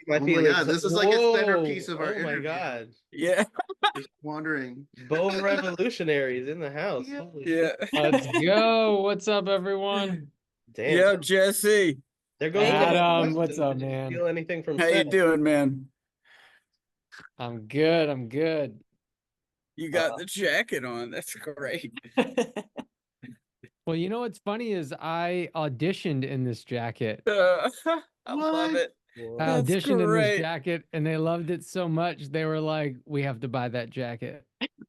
my Oh my feelings. God, this is like a centerpiece of our Oh my interview. God. Yeah. Just wondering. Beau-revolutionaries in the house. Yeah. Holy Yeah. shit. Let's go. What's up, everyone? Damn. Yo, Jesse. There goes Adam, the what's up, Did you man? feel anything from How you Seth? doing, man? I'm good. I'm good. You got the jacket on. That's great. Well, you know what's funny is I auditioned in this jacket. I What? love it. I That's auditioned in this great. jacket, and they loved it so much they were like, "We have to buy that jacket."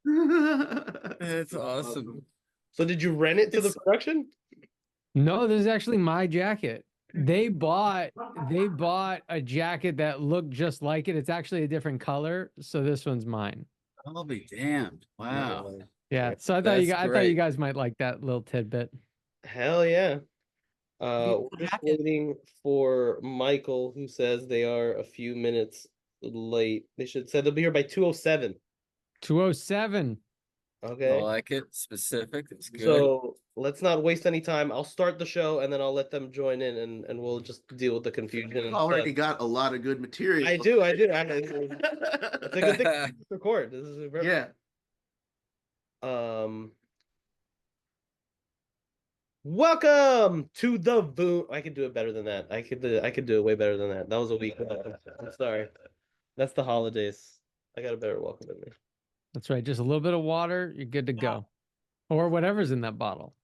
That's awesome. So did you rent it to the production? No, this is actually my jacket. They bought a jacket that looked just like it. It's actually a different color, so this one's mine. I'll be damned. Wow. Yeah, so I thought you guys might like that little tidbit. Hell yeah. We're just waiting for Michael, who says they are a few minutes late. They should say they'll be here by 2:07. 2:07. Okay. I like it. Specific. It's good. So let's not waste any time. I'll start the show and then I'll let them join in and we'll just deal with the confusion. You've already got a lot of good material. I do. It's a good thing to record. This is perfect. Yeah. Welcome to the Boon. I could do it better than that. I could do it way better than that. That was a week. I'm sorry. That's the holidays. I got a better welcome than me. That's right. Just a little bit of water, you're good to go. Or whatever's in that bottle.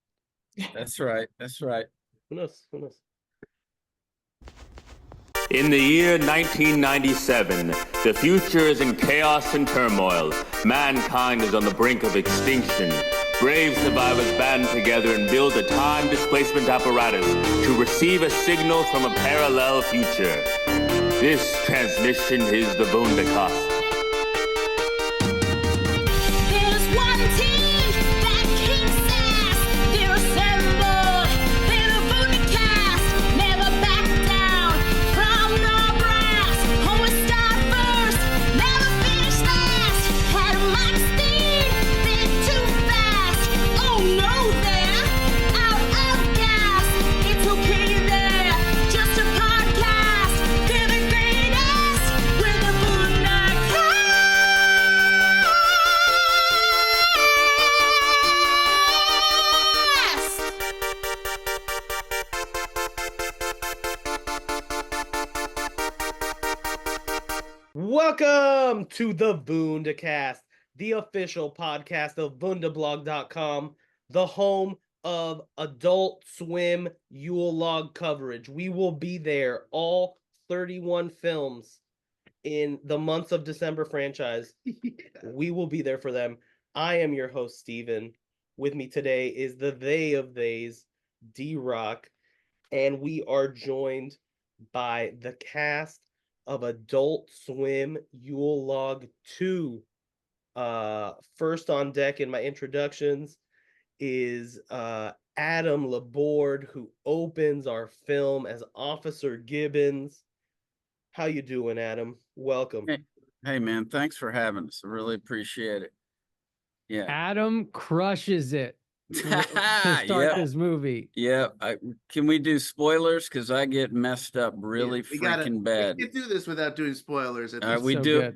That's right. That's right. Who knows? Who knows? In the year 1997, the future is in chaos and turmoil. Mankind is on the brink of extinction. Brave survivors band together and build a time displacement apparatus to receive a signal from a parallel future. This transmission is the Boondocast. Welcome to the Boondocast, the official podcast of Boondablog.com, the home of Adult Swim Yule Log coverage. We will be there, all 31 films in the months of December franchise. We will be there for them. I am your host, Steven. With me today is the they of theys, D-Rock, and we are joined by the cast of Adult Swim Yule Log 2. First on deck in my introductions is Adam Laborde, who opens our film as Officer Gibbons. How you doing, Adam? Welcome. Hey man, thanks for having us. I really appreciate it. Yeah. Adam crushes it to start this movie. Yeah. Can we do spoilers? Because I get messed up really freaking bad. We can do this without doing spoilers. We do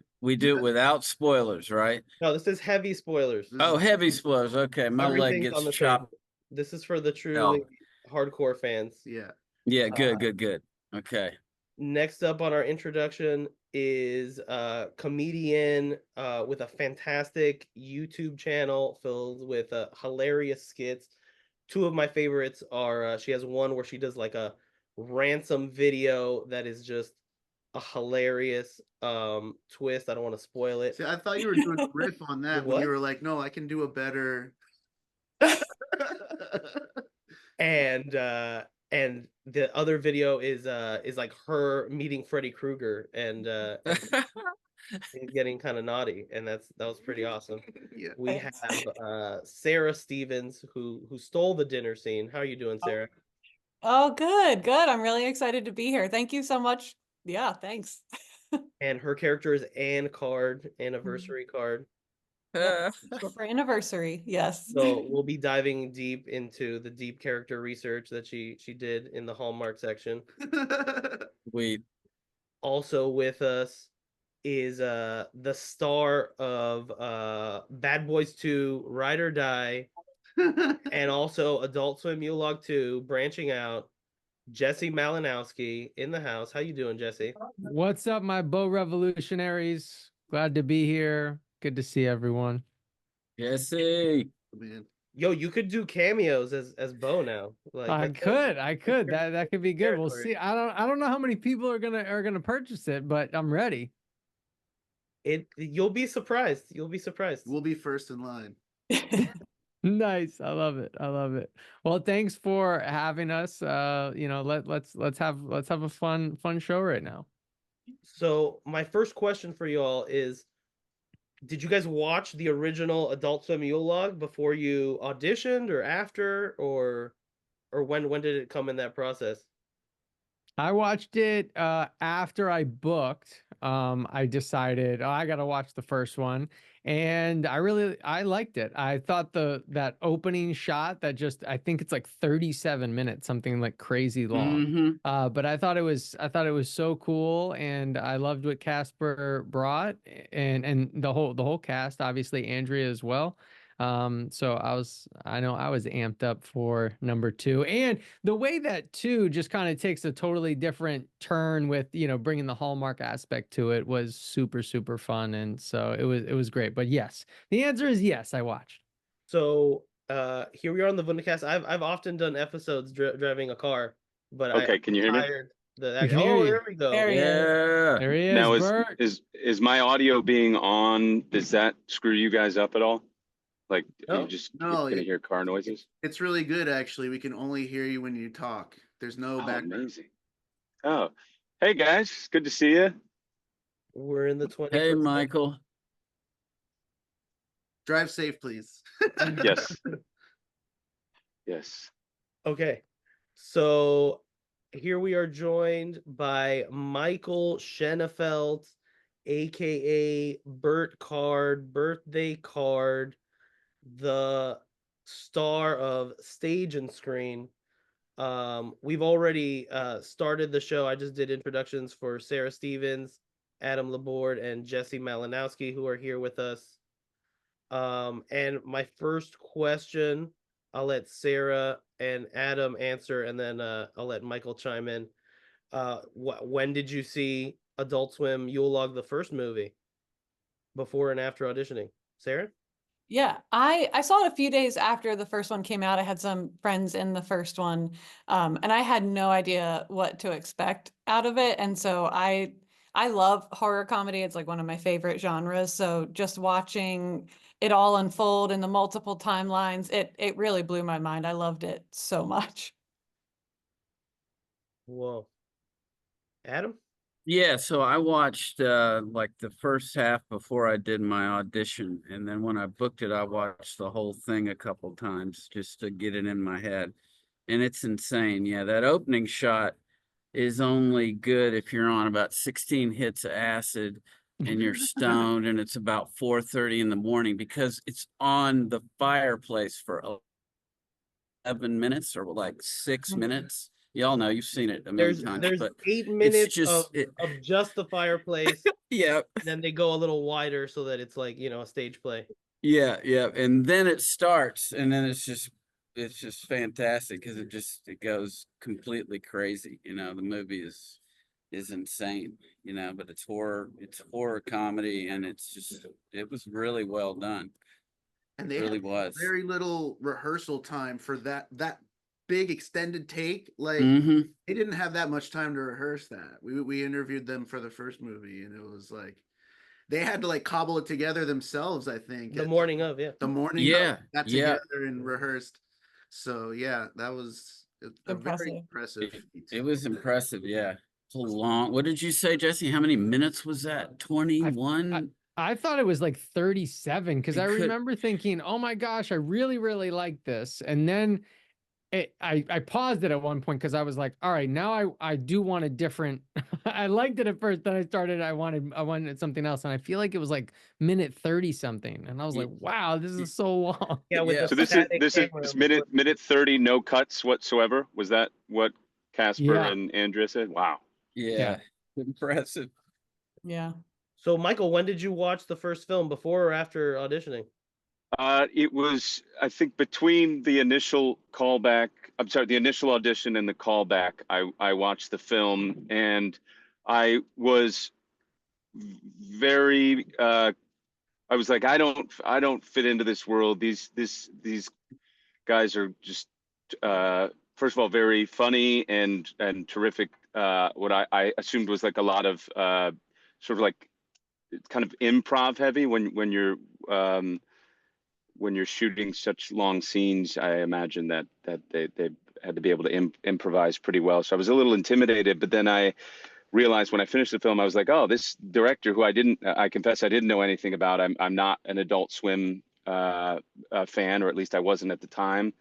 it without spoilers, right? No, this is heavy spoilers. Oh, heavy spoilers. Okay, my leg Everything's on gets the chopped. table. This is for the truly hardcore fans. Yeah. Yeah, good. Okay. Next up on our introduction is a comedian with a fantastic YouTube channel filled with hilarious skits. Two of my favorites are she has one where she does like a ransom video that is just a hilarious twist. I don't want to spoil it. See, I thought you were doing a riff on that when What? you were like, no, I can do a better. And the other video is like her meeting Freddy Krueger and getting kind of naughty, and that was pretty awesome. Yeah. We have Sarah Stevens who stole the dinner scene. How are you doing, Sarah? Oh, good. I'm really excited to be here. Thank you so much. Yeah, thanks. And her character is Anniversary Card. For anniversary, yes. So we'll be diving deep into the deep character research that she did in the Hallmark section. Sweet. Also with us is the star of Bad Boys 2, Ride or Die, and also Adult Swim Yule Log 2, Branching Out, Jesse Malinowski in the house. How you doing, Jesse? What's up, my Beau-revolutionaries? Glad to be here. Good to see everyone. Jesse. Man. Yo, you could do cameos as Beau now. Like I could. That could be good. We'll territory. see. I don't know how many people are gonna purchase it, but I'm ready. You'll be surprised. You'll be surprised. We'll be first in line. Nice. I love it. I love it. Well, thanks for having us. You know, let's have a fun show right now. So my first question for you all is, did you guys watch the original Adult Swim Yule Log before you auditioned, or after, or when did it come in that process? I watched it after I booked. I decided, oh, I gotta watch the first one, and I liked it. I thought that opening shot that I think it's like 37 minutes, something like crazy long. But I thought it was so cool, and I loved what Casper brought, and the whole cast, obviously Andrea as well. So I was amped up for number 2, and the way that 2 just kind of takes a totally different turn with, you know, bringing the Hallmark aspect to it was super, super fun. And so it was great. But yes, the answer is yes, I watched. So here we are on the Wundacast. I've often done episodes driving a car, but Okay, can you hear me? We can hear you. There we go. There he is. Yeah. There he is, Now Bert. is my audio being on? Does that screw you guys up at all? Like No. you just No, gonna hear car noises? It's really good, actually. We can only hear you when you talk. There's no Oh, background. amazing. Oh, hey guys, good to see you. We're in the 21st Hey, century. Michael. Drive safe, please. Yes. Yes. Okay, so here we are joined by Michael Shenefelt, aka Birt Card, Birthday Card, the star of Stage and Screen. We've already started the show. I just did introductions for Sarah Stevens, Adam Laborde, and Jesse Malinowski, who are here with us. And my first question, I'll let Sarah and Adam answer, and then I'll let Michael chime in. When did you see Adult Swim Yule Log, the first movie? Before and after auditioning? Sarah? Yeah, I saw it a few days after the first one came out. I had some friends in the first one, and I had no idea what to expect out of it. And so I love horror comedy. It's like one of my favorite genres. So just watching it all unfold in the multiple timelines, it really blew my mind. I loved it so much. Whoa. Adam? Yeah, so I watched like the first half before I did my audition, and then when I booked it, I watched the whole thing a couple times just to get it in my head. And it's insane. Yeah, that opening shot is only good if you're on about 16 hits of acid and you're stoned and it's about 4:30 in the morning, because it's on the fireplace for 11 minutes or like 6 minutes. Y'all know, you've seen it a million times. There's but 8 minutes just of just the fireplace. yeah. And then they go a little wider so that it's like, you know, a stage play. Yeah, and then it starts, and then it's just fantastic because it goes completely crazy. You know, the movie is insane. You know, but it's horror comedy, and it was really well done. And they really had was very little rehearsal time for that big extended take. Like Mhm. they didn't have that much time to rehearse that. We interviewed them for the first movie, and it was like they had to like cobble it together themselves, I think. The morning of, yeah. The morning Yeah, got yeah. together and rehearsed. So yeah, that was a very impressive feat. It was impressive. Yeah, it's a long. What did you say, Jesse? How many minutes was that? 21. I thought it was like 37, because It I could- remember thinking, oh my gosh, I really, really like this. And then I paused it at one point because I was like, all right, now I do want a different. I liked it at first, then I started. I wanted something else, and I feel like it was like minute 30 something, and I was like, wow, this is so long. Yeah, with Yeah. the So this static is camera. minute 30, no cuts whatsoever. Was that what Casper Yeah. and Andrea said? Wow. Yeah. Impressive. Yeah. So, Michael, when did you watch the first film, before or after auditioning? It was, I think, between the initial callback, I'm sorry, the initial audition and the callback, I watched the film, and I was very, I was like, I don't fit into this world. These guys are just, first of all, very funny and terrific. What I assumed was like a lot of sort of like kind of improv heavy when you're shooting such long scenes. I imagine that they had to be able to improvise pretty well. So I was a little intimidated, but then I realized when I finished the film, I was like, oh, this director who I confess I didn't know anything about. I'm not an Adult Swim fan, or at least I wasn't at the time.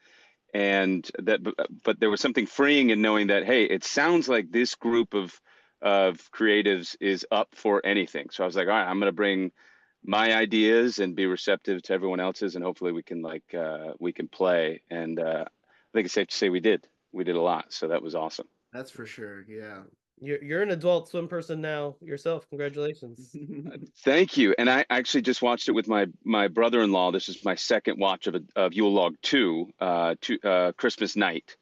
And that, but there was something freeing in knowing that, hey, it sounds like this group of creatives is up for anything. So I was like, all right, I'm going to bring my ideas and be receptive to everyone else's, and hopefully we can play. And I think it's safe to say we did a lot. So that was awesome. That's for sure. Yeah. You're an Adult Swim person now yourself. Congratulations. Thank you. And I actually just watched it with my brother-in-law. This is my second watch of Yule Log 2, Christmas night.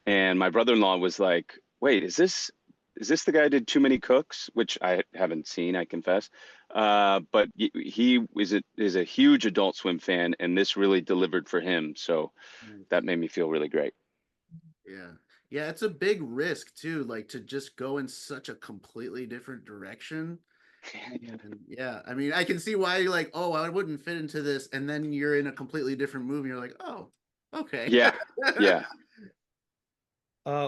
And my brother-in-law was like, wait, is this the guy who did Too Many Cooks? Which I haven't seen, I confess. But he is a huge Adult Swim fan, and this really delivered for him. So that made me feel really great. Yeah. Yeah, it's a big risk too, like to just go in such a completely different direction. And yeah, I mean, I can see why you're like, oh, I wouldn't fit into this, and then you're in a completely different movie. You're like, oh, okay. Yeah, yeah.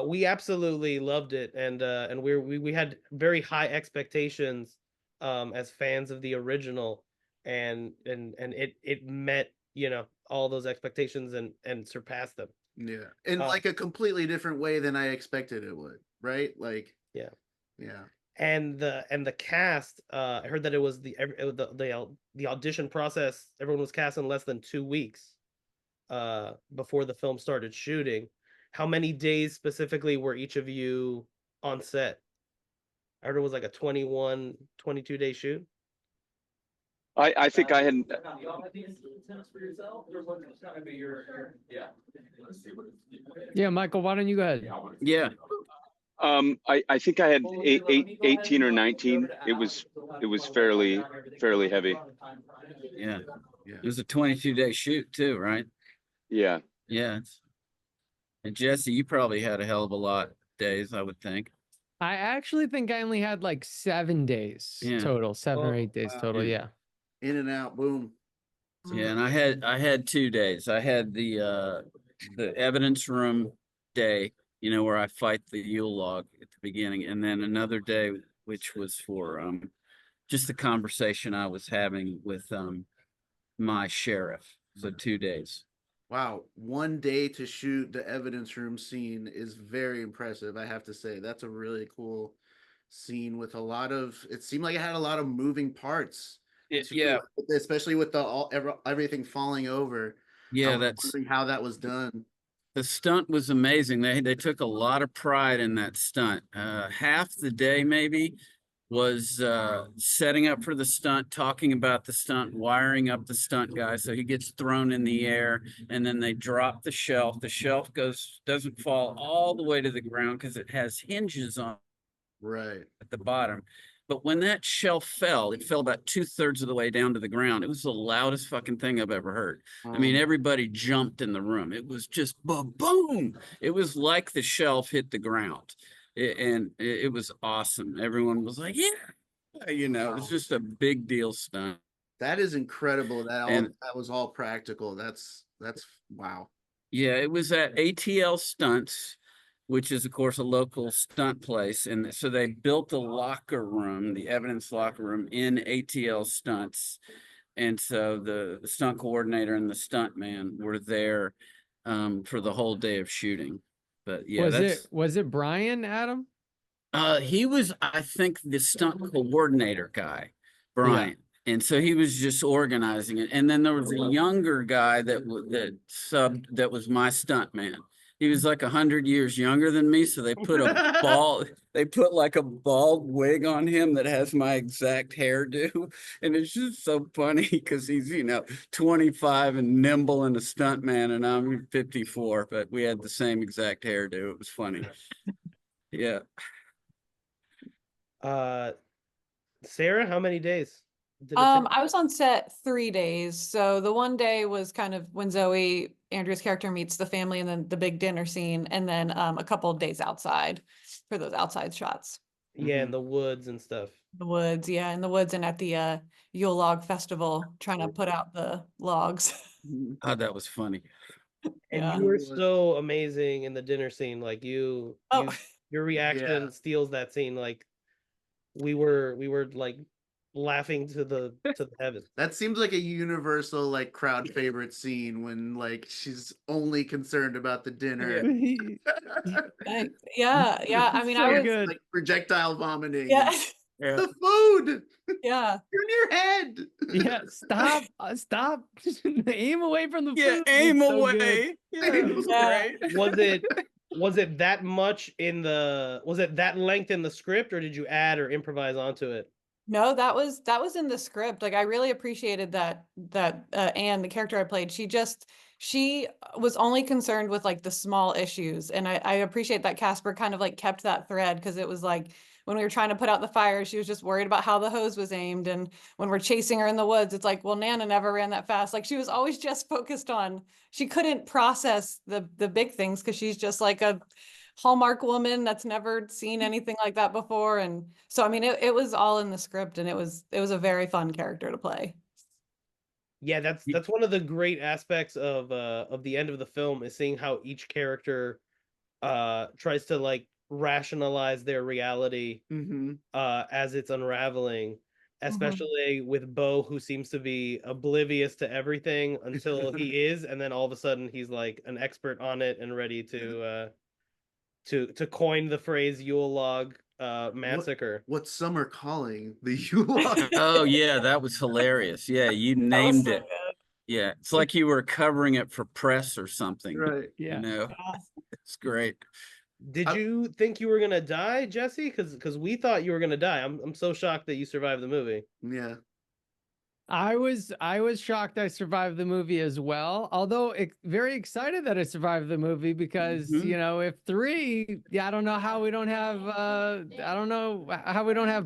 We absolutely loved it, and we had very high expectations as fans of the original, and it met, all those expectations and surpassed them. Yeah, in like a completely different way than I expected it would, right? Like, yeah. And the cast, I heard that it was the audition process. Everyone was cast in less than 2 weeks before the film started shooting. How many days specifically were each of you on set? I heard it was like a 21, 22-day shoot. I think I had. Yeah, Michael, why don't you go ahead? Yeah. I think I had 18 or 19. It was fairly heavy. Yeah. It was a 22-day shoot too, right? Yeah. Yeah. And Jesse, you probably had a hell of a lot of days, I would think. I actually think I only had like 7 days total, 7 or 8 days total. Yeah. in and out, boom. Yeah, and I had 2 days. I had the evidence room day, where I fight the Yule log at the beginning, and then another day which was for just the conversation I was having with my sheriff. So 2 days. Wow, 1 day to shoot the evidence room scene is very impressive. I have to say, that's a really cool scene with a lot of. It seemed like it had a lot of moving parts. Yeah, especially with everything falling over. Yeah, that's wondering how that was done. The stunt was amazing. They took a lot of pride in that stunt. Half the day maybe was setting up for the stunt, talking about the stunt, wiring up the stunt guy so he gets thrown in the air, and then they drop the shelf. The shelf doesn't fall all the way to the ground because it has hinges on at the bottom. But when that shelf fell, it fell about 2/3 of the way down to the ground. It was the loudest fucking thing I've ever heard. I mean, everybody jumped in the room. It was just boom. It was like the shelf hit the ground. It was awesome. Everyone was like, yeah, it was just a big deal stunt. That is incredible. That was all practical. That's wow. Yeah, it was at ATL Stunts, which is, of course, a local stunt place. And so they built the locker room, the evidence locker room in ATL Stunts. And so the stunt coordinator and the stunt man were there for the whole day of shooting. But yeah, was it Brian, Adam? He was, I think, the stunt coordinator guy, Brian. Yeah. And so he was just organizing it. And then there was a younger guy that was my stunt man. He was like 100 years younger than me, so they put a ball. they put like a bald wig on him that has my exact hairdo. And it's just so funny because he's, 25 and nimble and a stuntman, and I'm 54, but we had the same exact hairdo. It was funny. Yeah. Sarah, how many days? Did it take? I was on set 3 days. So the one day was kind of when Zoe, Andrea's character, meets the family, and then the big dinner scene, and then a couple of days outside for those outside shots. Yeah, in the woods and stuff. The woods, yeah, in the woods, and at the Yule Log Festival, trying to put out the logs. Oh, that was funny. And Yeah. you were so amazing in the dinner scene. Like your reaction steals that scene. Like we were like laughing to the heavens. That seems like a universal like crowd favorite scene when like she's only concerned about the dinner. Yeah. I mean, I was good. Like projectile vomiting. Yeah. The food. Yeah. You're in your head. Yeah, stop. Aim away from the food. Yeah, It's aim so away. good. Yeah, it was great. Was it that much was it that length in the script, or did you add or improvise onto it? No, that was in the script. Like I really appreciated that Anne, the character I played, she was only concerned with like the small issues. And I appreciate that Casper kind of like kept that thread, because it was like when we were trying to put out the fire, she was just worried about how the hose was aimed. And when we're chasing her in the woods, it's like, well, Nana never ran that fast. Like she was always just focused on, she couldn't process the big things because she's just like a Hallmark woman that's never seen anything like that before. And so, I mean, it was all in the script, and it was a very fun character to play. Yeah, that's one of the great aspects of the end of the film, is seeing how each character tries to like rationalize their reality as it's unraveling, especially with Beau, who seems to be oblivious to everything until he is, and then all of a sudden he's like an expert on it and ready to coin the phrase Yule Log massacre. What some are calling the Yule Log. Oh yeah, that was hilarious. Yeah, you named it. Yeah, it's like you were covering it for press or something. Right. Yeah. It's great. Did you think you were gonna die, Jesse? Because we thought you were gonna die. I'm so shocked that you survived the movie. Yeah. I was shocked I survived the movie as well. Although very excited that I survived the movie, because if 3, I don't know how we don't have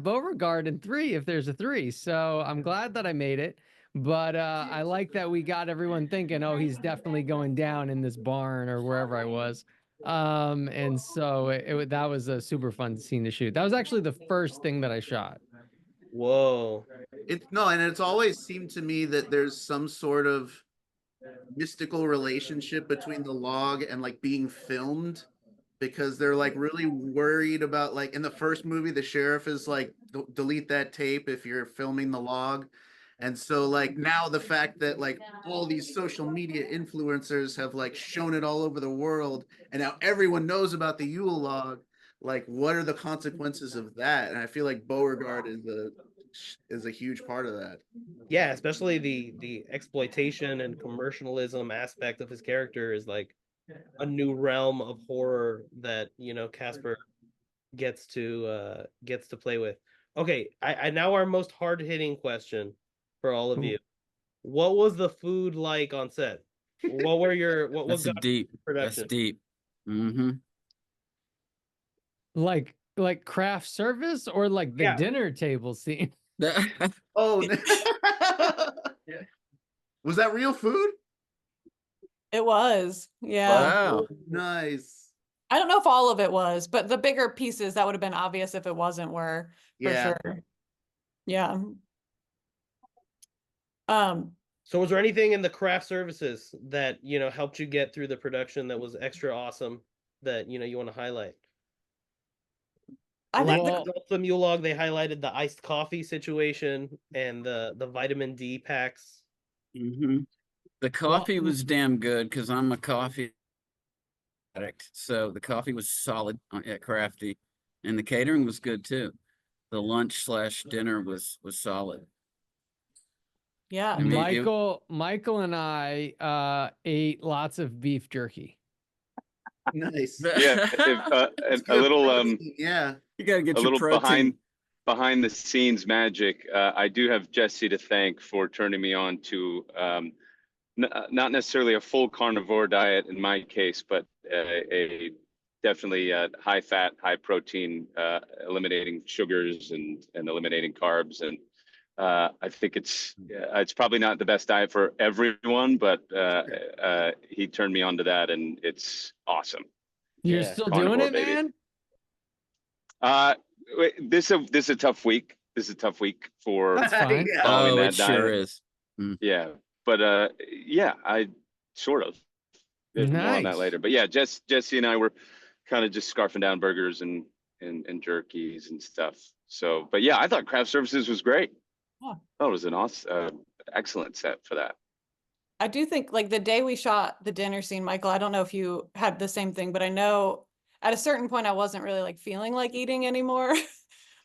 Beauregard in 3 if there's a 3. So I'm glad that I made it. But I like that we got everyone thinking, oh, he's definitely going down in this barn or wherever I was. And so that was a super fun scene to shoot. That was actually the first thing that I shot. Whoa. And it's always seemed to me that there's some sort of mystical relationship between the log and like being filmed, because they're like really worried about, like in the first movie, the sheriff is like, delete that tape if you're filming the log. And so like now the fact that like all these social media influencers have like shown it all over the world, and now everyone knows about the Yule log, like what are the consequences of that? And I feel like Beauregard is a huge part of that. Yeah, especially the exploitation and commercialism aspect of his character is like a new realm of horror that Casper gets to play with. Okay, I now our most hard-hitting question for all of you. What was the food like on set? What were your what was deep production? That's deep. Mm-hmm. Like craft service, or like the dinner table scene? Oh, was that real food? It was. Yeah. Wow. Nice. I don't know if all of it was, but the bigger pieces that would have been obvious if it wasn't were, for sure. Yeah. So was there anything in the craft services that helped you get through the production that was extra awesome that you want to highlight? I think Adult Swim Yule Log, they highlighted the iced coffee situation and the vitamin D packs. The coffee was damn good, because I'm a coffee addict. So the coffee was solid at Crafty, and the catering was good too. The lunch/dinner was solid. Yeah. Michael and I ate lots of beef jerky. Nice. Yeah, a little You got to get a your little protein. behind the scenes magic. I do have Jesse to thank for turning me on to not necessarily a full carnivore diet in my case, but a definitely high fat, high protein, eliminating sugars and eliminating carbs. And I think it's probably not the best diet for everyone, but he turned me on to that, and it's awesome. You're Yeah. still Carnivore, doing it, baby. man? This is a tough week. This is a tough week for That's fine. Yeah. following Oh, that it sure diet. is. Yeah, but yeah, I sort of. There's more on that Nice. later. But yeah, Jesse and I were kind of just scarfing down burgers and jerkies and stuff. So, but yeah, I thought craft services was great. Yeah. Oh, it was an awesome, excellent set for that. I do think like the day we shot the dinner scene, Michael, I don't know if you had the same thing, but I know at a certain point I wasn't really like feeling like eating anymore.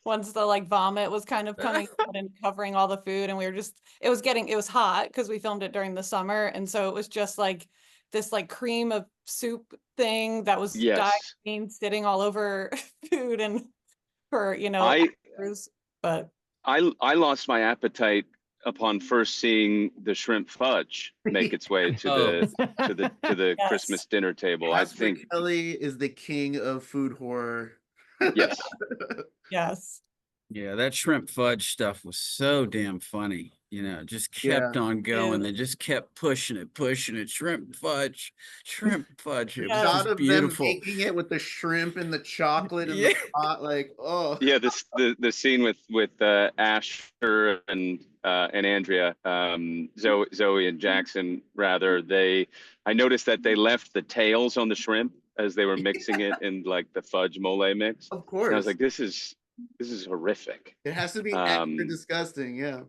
Once the like vomit was kind of coming out and covering all the food, and we were just, it was hot because we filmed it during the summer. And so it was just like this like cream of soup thing that was dyed Yes, green sitting all over food and for, I hours. But I lost my appetite upon first seeing the shrimp fudge make its way to Oh. the Yes. Christmas dinner table. I Casper think Kelly is the king of food horror. yes. yes. Yeah, that shrimp fudge stuff was so damn funny. You know, just kept on going. They just kept pushing it. Shrimp fudge, shrimp fudge. It was Yeah. Shot just of beautiful. them making it with the shrimp and the chocolate and Yeah. the pot, like, oh Yeah, the scene with Asher and Andrea, Zoe and Jackson rather. I noticed that they left the tails on the shrimp as they were mixing it in like the fudge mole mix. of And course. I was like, this is horrific. It has to be extra Um, disgusting, yeah.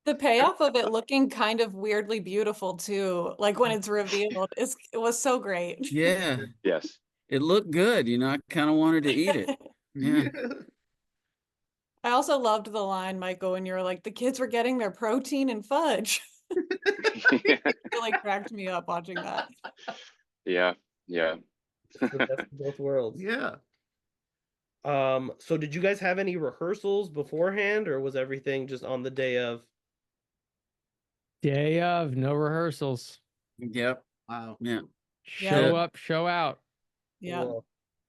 The payoff of it looking kind of weirdly beautiful too, like when it's revealed, it was so great. Yeah, Yes. it looked good. You know, I kind of wanted to eat it. Yeah. I also loved the line, Michael, when you were like, the kids were getting their protein and fudge. It really cracked me up watching that. Yeah. It's the best of both worlds. Yeah. So did you guys have any rehearsals beforehand, or was everything just on the day of? Day of, no rehearsals. Yep. Wow. Yeah. Show Yeah. up, show out. Yeah. Cool.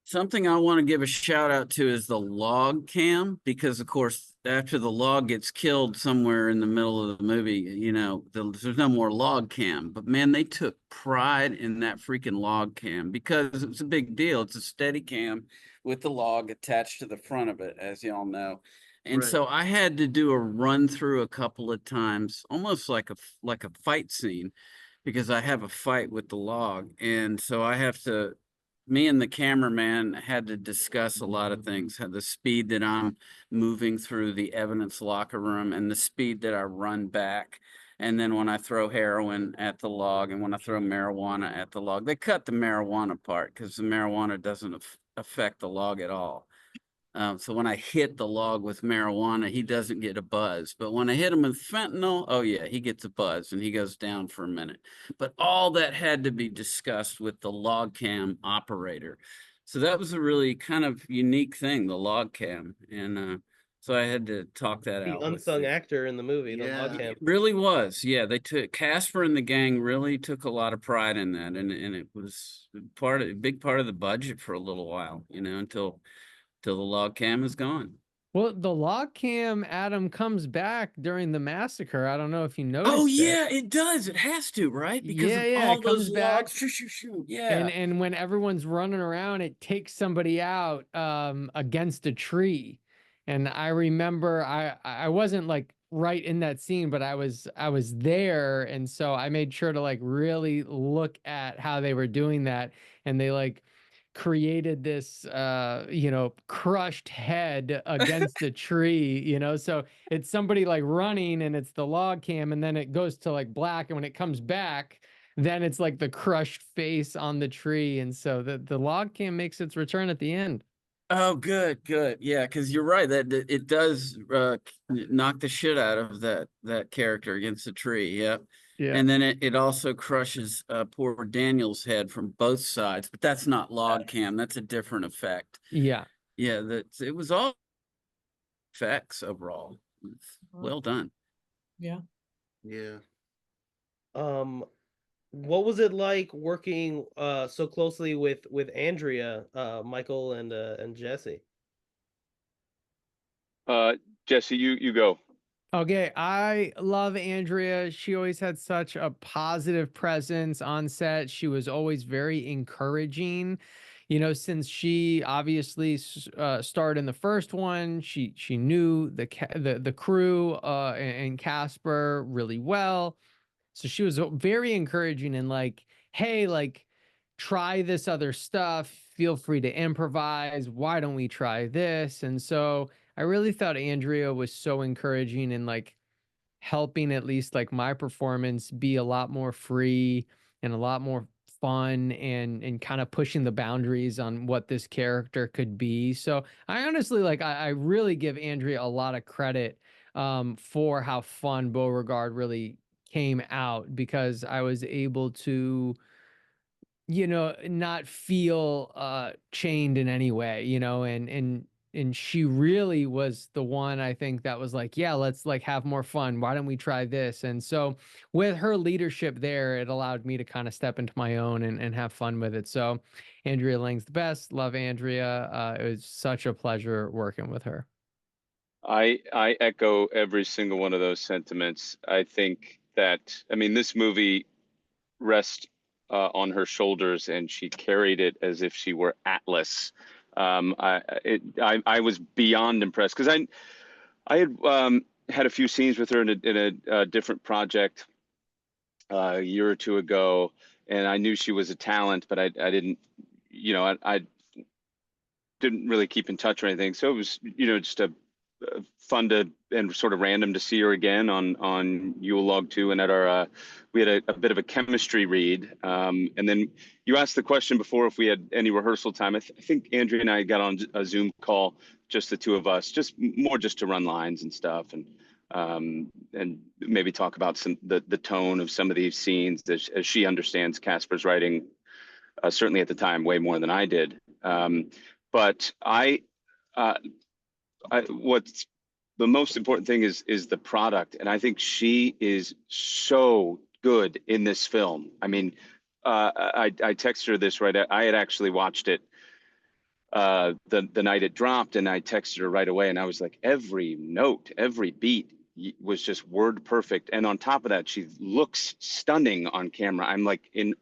Something I want to give a shout out to is the log cam, because of course after the log gets killed somewhere in the middle of the movie, you know, there's no more log cam. But man, they took pride in that freaking log cam because it was a big deal. It's a steady cam with the log attached to the front of it, as y'all know. And Right. so I had to do a run through a couple of times, almost like a fight scene, because I have a fight with the log. And so I have to, me and the cameraman had to discuss a lot of things, the speed that I'm moving through the evidence locker room and the speed that I run back. And then when I throw heroin at the log and when I throw marijuana at the log, they cut the marijuana part because the marijuana doesn't affect the log at all. So when I hit the log with marijuana, he doesn't get a buzz. But when I hit him with fentanyl, oh yeah, he gets a buzz and he goes down for a minute. But all that had to be discussed with the log cam operator. So that was a really kind of unique thing, the log cam. And so I had to talk that The out. with unsung actor in the movie, the Yeah. log cam. It really was. Yeah, they took Casper and the gang really took a lot of pride in that. And it was a big part of the budget for a little while, you know, until the log cam is gone. Well, the log cam, Adam, comes back during the massacre. I don't know if you noticed. Oh it. yeah, it does. It has to, right? Because Yeah, of yeah, all it comes those back. logs. Shoo. Yeah. And when everyone's running around, it takes somebody out against a tree. And I remember I wasn't like right in that scene, but I was there, and so I made sure to like really look at how they were doing that, and they like created this crushed head against a tree, so it's somebody like running and it's the log cam, and then it goes to like black, and when it comes back then it's like the crushed face on the tree, and so the log cam makes its return at the end. Oh, good. Yeah, because you're right that it does knock the shit out of that character against the tree. Yep. Yeah. And then it also crushes poor Daniel's head from both sides, but that's not log cam. That's a different effect. Yeah. Yeah, it was all effects overall. Well done. Yeah. Yeah. What was it like working so closely with Andrea, Michael, and Jesse? Jesse, you go. Okay, I love Andrea. She always had such a positive presence on set. She was always very encouraging. You know, since she obviously starred in the first one, she knew the crew and Casper really well. So she was very encouraging and like, hey, like, try this other stuff. Feel free to improvise. Why don't we try this? And so I really thought Andrea was so encouraging and like helping at least like my performance be a lot more free and a lot more fun and kind of pushing the boundaries on what this character could be. So I honestly like I really give Andrea a lot of credit for how fun Beauregard really came out, because I was able to, you know, not feel chained in any way, you know, and she really was the one, I think, that was like, yeah, let's like have more fun. Why don't we try this? And so with her leadership there, it allowed me to kind of step into my own and have fun with it. So Andrea Lang's the best. Love Andrea. It was such a pleasure working with her. I echo every single one of those sentiments. I think that, I mean, this movie rests on her shoulders, and she carried it as if she were Atlas. I was beyond impressed because I had had a few scenes with her in a different project a year or two ago, and I knew she was a talent, but I didn't, you know, I didn't really keep in touch or anything. So it was, you know, just a fun to and sort of random to see her again on Yule Log 2, and at our we had a bit of a chemistry read, and then you asked the question before if we had any rehearsal time. I think Andrea and I got on a Zoom call, just the two of us, just more just to run lines and stuff, and maybe talk about the tone of some of these scenes as she understands Casper's writing, certainly at the time way more than I did, but what's the most important thing is the product, and I think she is so good in this film. I mean, I texted her this right. I had actually watched it the night it dropped, and I texted her right away, and I was like, every note, every beat was just word perfect, and on top of that, she looks stunning on camera. I'm like in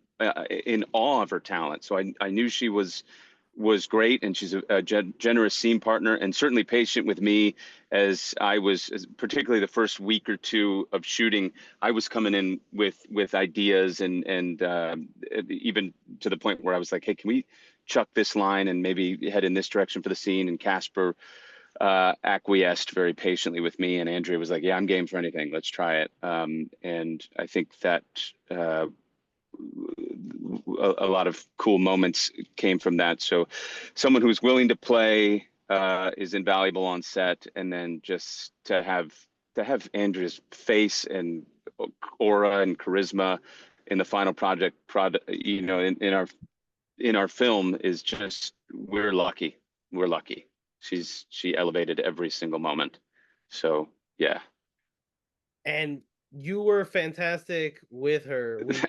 awe of her talent. So I knew she was great, and she's a generous scene partner, and certainly patient with me as I was, particularly the first week or two of shooting, I was coming in with ideas and even to the point where I was like, hey, can we chuck this line and maybe head in this direction for the scene? And Casper acquiesced very patiently with me, and Andrea was like, yeah, I'm game for anything. Let's try it. And I think that a lot of cool moments came from that. So someone who's willing to play is invaluable on set, and then just to have Andrea's face and aura and charisma in the final product, you know, in our film is just, we're lucky. She elevated every single moment. So yeah. And you were fantastic with her. It was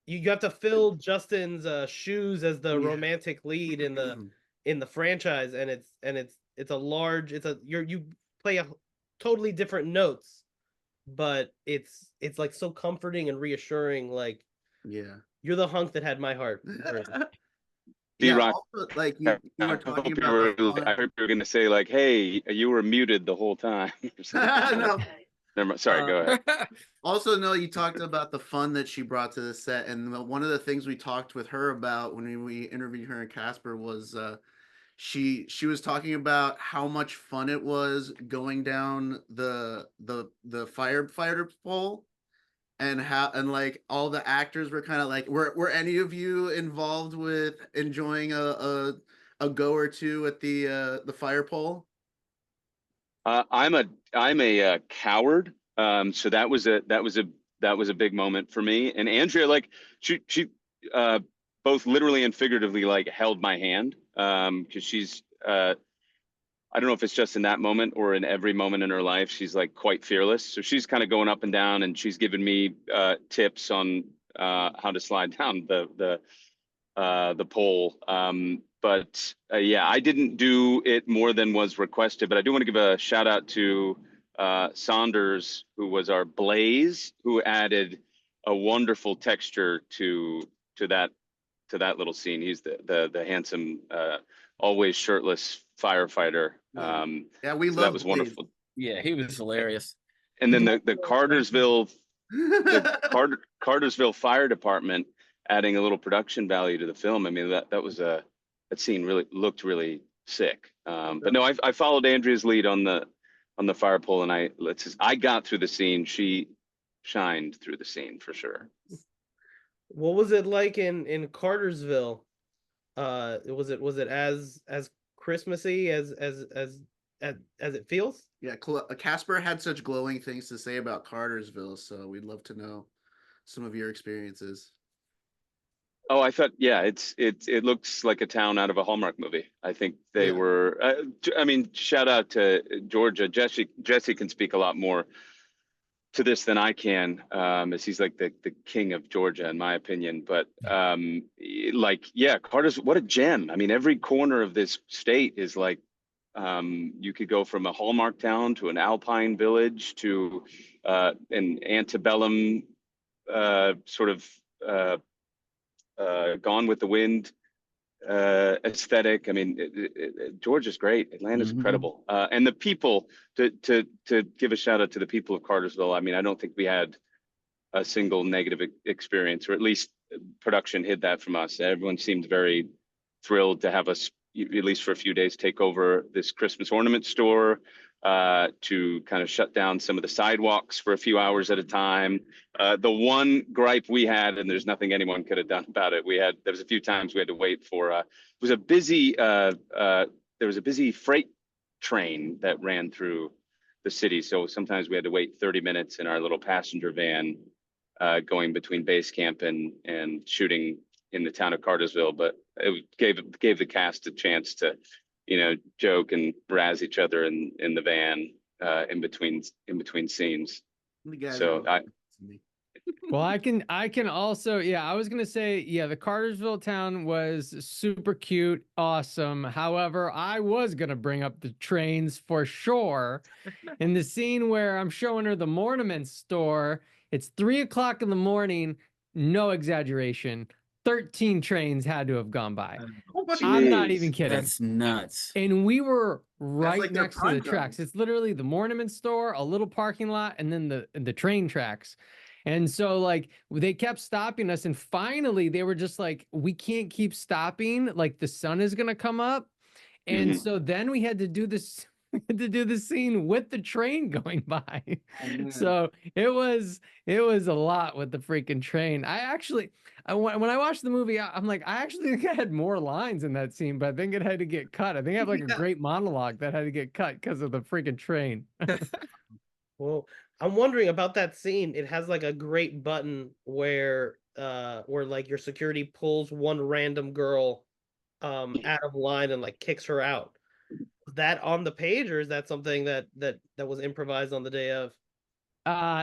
you have to fill Justin's shoes as the romantic lead in the franchise, and it's a large, you play a totally different notes, but it's like so comforting and reassuring. Like, yeah, you're the hunk that had my heart. Yeah, also, like you were talking about. I heard you were gonna say like, "Hey, you were muted the whole time." No. Sorry, go ahead. Also, no, you talked about the fun that she brought to the set, and one of the things we talked with her about when we interviewed her and Casper was she was talking about how much fun it was going down the firefighter pole, and how, and like all the actors were kind of like, were any of you involved with enjoying a go or two at the fire pole? I'm a coward. So that was a big moment for me. And Andrea, like she both literally and figuratively like held my hand, because she's I don't know if it's just in that moment or in every moment in her life, she's like quite fearless. So she's kind of going up and down, and she's given me tips on how to slide down the pole. But yeah, I didn't do it more than was requested, but I do want to give a shout out to Saunders, who was our Blaze, who added a wonderful texture to that little scene. He's the handsome, always shirtless firefighter. Yeah, we so love that was Blaze. wonderful. Yeah, he was hilarious. And then the Cartersville Cartersville Fire Department adding a little production value to the film. I mean, that scene really looked really sick. But no, I followed Andrea's lead on the fire pole, and I got through the scene. She shined through the scene for sure. What was it like in Cartersville? Was it as Christmassy as it feels? Yeah, Casper had such glowing things to say about Cartersville, so we'd love to know some of your experiences. Oh, I thought, yeah, it looks like a town out of a Hallmark movie. I think they were. I mean, shout out to Georgia. Jesse can speak a lot more to this than I can, as he's like the king of Georgia, in my opinion. But Carter's, what a gem. I mean, every corner of this state is like, you could go from a Hallmark town to an alpine village to an antebellum sort of Gone with the Wind aesthetic. I mean, Georgia's great. Atlanta's incredible, and the people. To give a shout out to the people of Cartersville. I mean, I don't think we had a single negative experience, or at least production hid that from us. Everyone seemed very thrilled to have us, at least for a few days, take over this Christmas ornament store, to kind of shut down some of the sidewalks for a few hours at a time. The one gripe we had, and there's nothing anyone could have done about it, there was a few times we had to wait for, there was a busy freight train that ran through the city. So sometimes we had to wait 30 minutes in our little passenger van, going between base camp and shooting in the town of Cartersville. But it gave the cast a chance to, joke and razz each other in the van, in between scenes. So Well, I can also, I was gonna say, the Cartersville town was super cute, awesome. However, I was gonna bring up the trains for sure. In the scene where I'm showing her the ornament store, it's 3 o'clock in the morning, no exaggeration. 13 trains had to have gone by. I'm not even kidding. That's nuts. And we were right like next to the tracks. It's literally the ornament store, a little parking lot, and then the train tracks. And so like they kept stopping us, and finally they were just like, we can't keep stopping, like the sun is gonna come up. And so then we had to do this. To do the scene with the train going by. So it was a lot with the freaking train. When I watched the movie, I'm like, I actually think I had more lines in that scene, but I think it had to get cut. I think I have like a great monologue that had to get cut because of the freaking train. Well, I'm wondering about that scene. It has like a great button where like your security pulls one random girl out of line and like kicks her out. Was that on the page, or is that something that was improvised on the day of?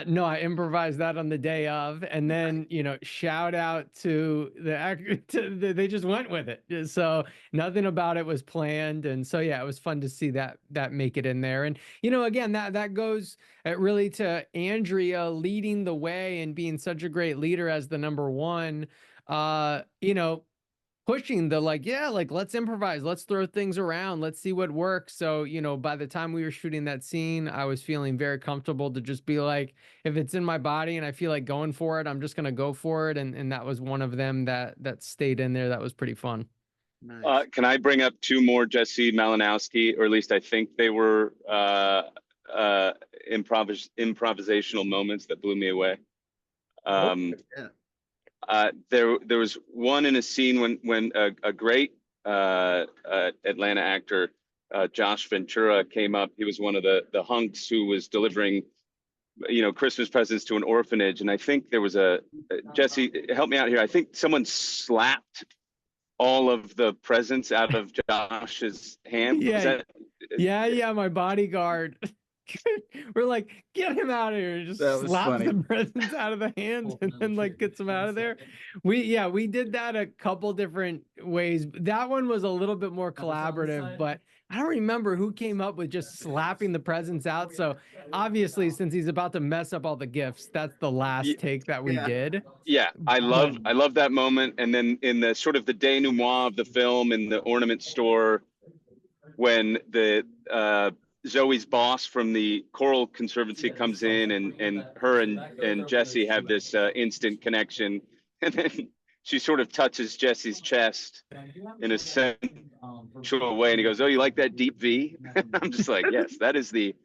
No, I improvised that on the day of, and then shout out to the actor. They just went with it, so nothing about it was planned, and so it was fun to see that make it in there. And again, that goes really to Andrea leading the way and being such a great leader as the number one. Pushing the let's improvise, let's throw things around, let's see what works. So by the time we were shooting that scene, I was feeling very comfortable to just be like, if it's in my body and I feel like going for it, I'm just gonna go for it. And that was one of them that stayed in there. That was pretty fun. Nice. Can I bring up two more Jesse Malinowski, or at least I think they were improvisational moments that blew me away. There was one in a scene when a great Atlanta actor, Josh Ventura, came up. He was one of the hunks who was delivering, Christmas presents to an orphanage. And I think there was Jesse, help me out here. I think someone slapped all of the presents out of Josh's hand. Was Yeah. that- Yeah, my bodyguard. We're like, get him out of here. Just That was slaps funny. the presents out of the hands and then like gets them out of there. We did that a couple different ways. That one was a little bit more collaborative, but I don't remember who came up with just slapping the presents out. So obviously, since he's about to mess up all the gifts, that's the last take that we did. Yeah, I love that moment. And then in the sort of the denouement of the film in the ornament store, when the Zoe's boss from the Choral Conservancy comes in, and her and Jesse have this instant connection, and then she sort of touches Jesse's chest in a sensual way, and he goes, "Oh, you like that deep V?" I'm just like, yes, that is the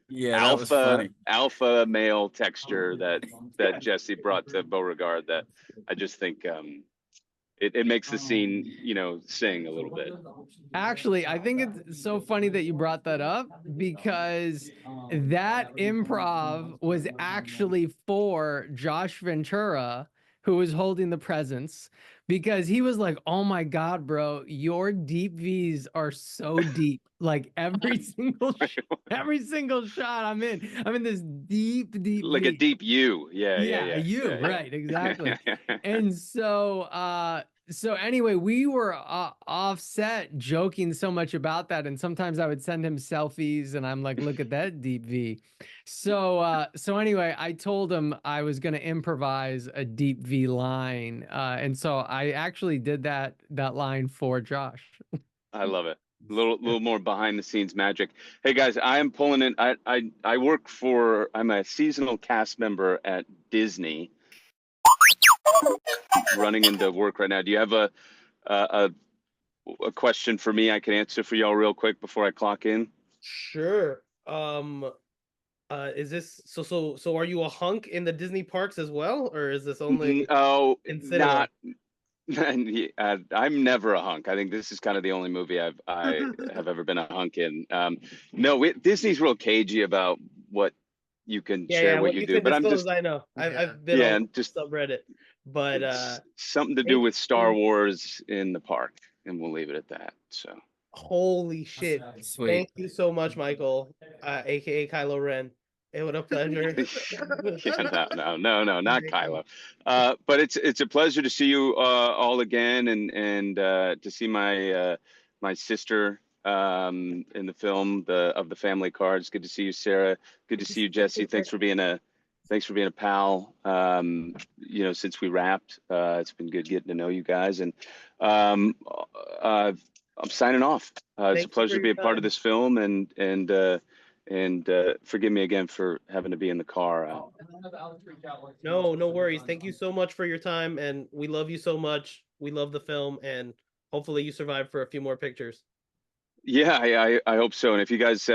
alpha male texture that Jesse brought to Beauregard. That I just think it makes the scene, sing a little bit. Actually, I think it's so funny that you brought that up, because that improv was actually for Josh Ventura, who was holding the presents, because he was like, "Oh my God, bro, your deep V's are so deep. Like every single shot I'm in this deep like V. a deep U." Right, exactly. And so anyway, we were offset joking so much about that, and sometimes I would send him selfies and I'm like, "Look at that deep V." So anyway, I told him I was going to improvise a deep V line, and so I actually did that line for Josh. I love it. A little more behind the scenes magic. Hey guys, I am pulling in. I'm a seasonal cast member at Disney. Running into work right now. Do you have a question for me I can answer for y'all real quick before I clock in? Sure. Is this so are you a hunk in the Disney parks as well, or is this only in cinema? I'm never a hunk. I think this is kind of the only movie I have ever been a hunk in. No, Disney's real cagey about what you can share, what you do. But I'm just, I know. I've been on just subreddit, but something to do with Star Wars in the park, and we'll leave it at that. So holy shit! Sweet. Thank you so much, Michael, aka Kylo Ren. It was a pleasure. No, not Kylo. But it's a pleasure to see you all again, and to see my sister in the film of the family cards. Good to see you, Sarah. Good to see you, Jesse. Thanks for being a pal. Since we wrapped, it's been good getting to know you guys, and I'm signing off. It's a pleasure to be a part of this film, and forgive me again for having to be in the car. No worries. Thank you so much for your time, and we love you so much. We love the film, and hopefully you survive for a few more pictures. Yeah, I hope so. And if you guys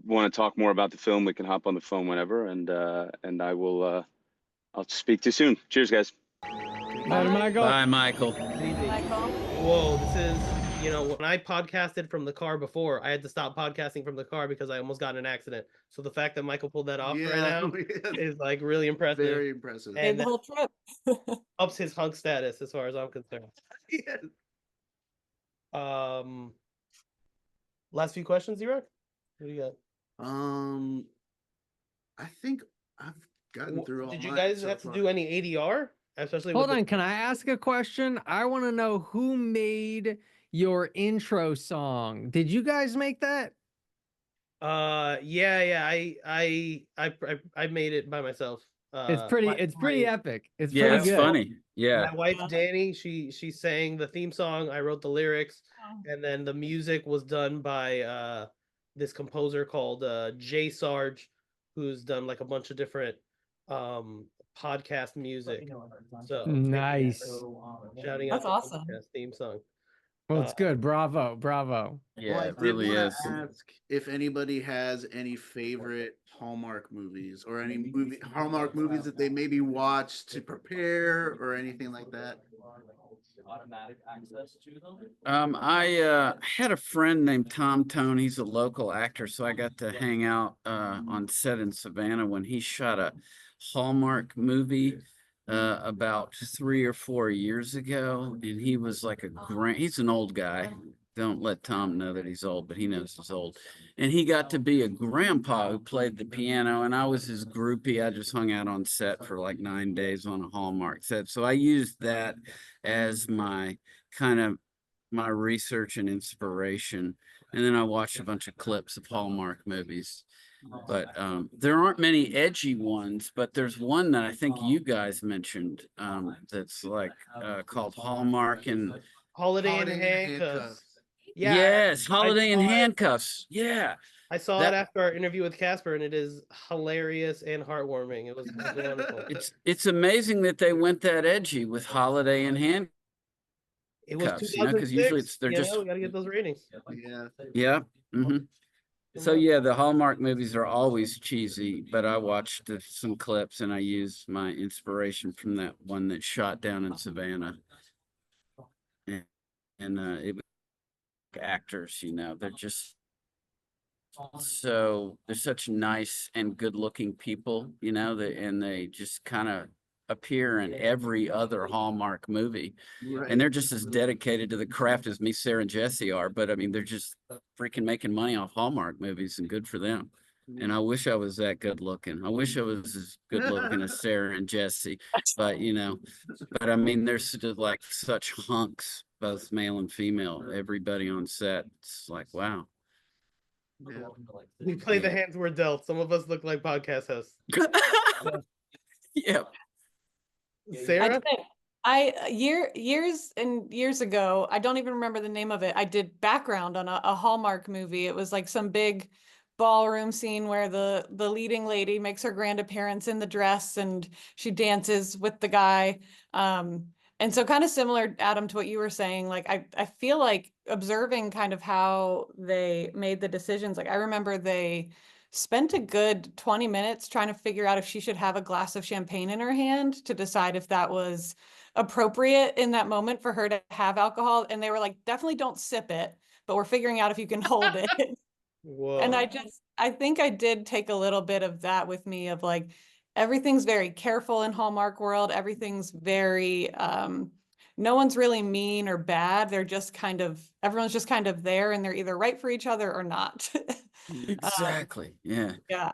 want to talk more about the film, we can hop on the phone whenever, and I will. I'll speak to you soon. Cheers, guys. Bye, Michael. Bye, Michael. Michael. Whoa, this is, when I podcasted from the car before, I had to stop podcasting from the car because I almost got in an accident. So the fact that Michael pulled that off right now is like really impressive. Very impressive. And the whole trip. Ups his hunk status as far as I'm concerned. Yes. Last few questions, Zero? What do you got? I think I've gotten through all. Did you guys have to do any ADR? Especially Hold on, can I ask a question? I want to know who made your intro song. Did you guys make that? Yeah. I made it by myself. It's pretty epic. It's pretty It's good. funny. Yeah. My wife Danny, she sang the theme song. I wrote the lyrics, and then the music was done by this composer called Jay Sarge, who's done like a bunch of different podcast music. So nice. Shouting That's out awesome. the theme song. Well, it's good. Bravo. Yeah, I it really did is. wanna ask if anybody has any favorite Hallmark movies or any Hallmark movies that they maybe watch to prepare or anything like that. I had a friend named Tom Tone. He's a local actor, so I got to hang out on set in Savannah when he shot a Hallmark movie about 3 or 4 years ago, and he was like he's an old guy. Don't let Tom know that he's old, but he knows he's old. And he got to be a grandpa who played the piano, and I was his groupie. I just hung out on set for like 9 days on a Hallmark set. So I used that as my kind of my research and inspiration. And then I watched a bunch of clips of Hallmark movies. But there aren't many edgy ones, but there's one that I think you guys mentioned that's like called Hallmark and Holiday in Handcuffs. Yeah, yes, Holiday in saw it. Handcuffs. Yeah, I saw it after our interview with Casper, and it is hilarious and heartwarming. It was wonderful. it's amazing that they went that edgy with Holiday in Handcuffs. It was 2006, because usually they're just we gotta get those ratings. Yeah. Mm-hmm. So yeah, the Hallmark movies are always cheesy, but I watched some clips and I used my inspiration from that one that shot down in Savannah. And it was actors, they're just they're such nice and good looking people, and they just kind of appear in every other Hallmark movie. Right. And they're just as dedicated to the craft as me, Sarah, and Jesse are. But I mean, they're just freaking making money off Hallmark movies, and good for them. And I wish I was that good looking. I wish I was as good looking as Sarah and Jesse. But but I mean, they're just like such hunks, both male and female. Everybody on set, it's like, wow. Yeah. We play the hands we're dealt. Some of us look like podcast hosts. Yeah. Sarah? Years and years ago, I don't even remember the name of it. I did background on a Hallmark movie. It was like some big ballroom scene where the leading lady makes her grand appearance in the dress and she dances with the guy. And so kind of similar, Adam, to what you were saying, like I feel like observing kind of how they made the decisions. Like I remember they spent a good 20 minutes trying to figure out if she should have a glass of champagne in her hand to decide if that was appropriate in that moment for her to have alcohol. And they were like, definitely don't sip it, but we're figuring out if you can hold it. Whoa. And I think I did take a little bit of that with me of like, everything's very careful in Hallmark world. Everything's very, no one's really mean or bad. They're just everyone's just kind of there and they're either right for each other or not. Exactly. Yeah. Yeah.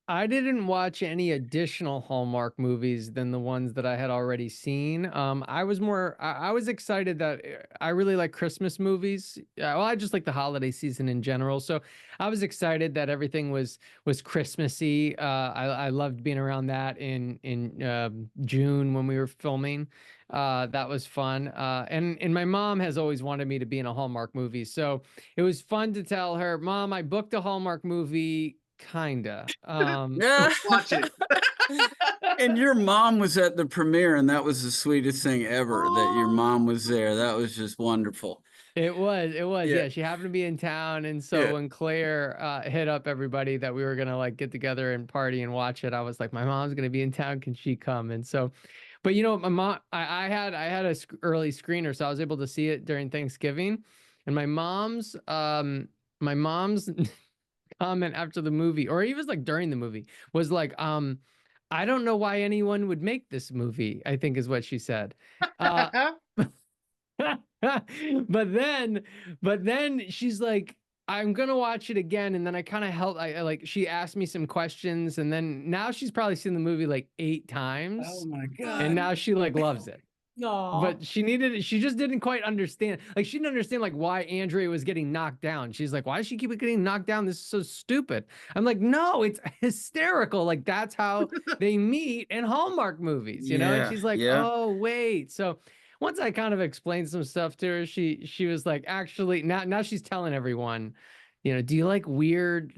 I didn't watch any additional Hallmark movies than the ones that I had already seen. I was excited that I really like Christmas movies. Well, I just like the holiday season in general. So I was excited that everything was Christmassy. I loved being around that in June when we were filming. That was fun. And my mom has always wanted me to be in a Hallmark movie. So it was fun to tell her, Mom, I booked a Hallmark movie. Kinda. Watch it. And your mom was at the premiere, and that was the sweetest thing ever. That your mom was there. That was just wonderful. It was. Yeah. She happened to be in town, and so when Claire hit up everybody that we were gonna like get together and party and watch it, I was like, my mom's gonna be in town. Can she come? And so, but my mom, I had a early screener, so I was able to see it during Thanksgiving, and my mom's comment after the movie, or even like during the movie, was like, I don't know why anyone would make this movie, I think is what she said. But then she's like, I'm gonna watch it again, and then I kind of helped. I like she asked me some questions, and then now she's probably seen the movie like 8 times. Oh my god! And now she like loves it. No, but she just didn't quite understand. Like she didn't understand like why Andrea was getting knocked down. She's like, why does she keep getting knocked down? This is so stupid. I'm like, no, it's hysterical. Like that's how they meet in Hallmark movies, you know? And she's like, oh wait. So once I kind of explained some stuff to her, she was like, actually now she's telling everyone, do you like weird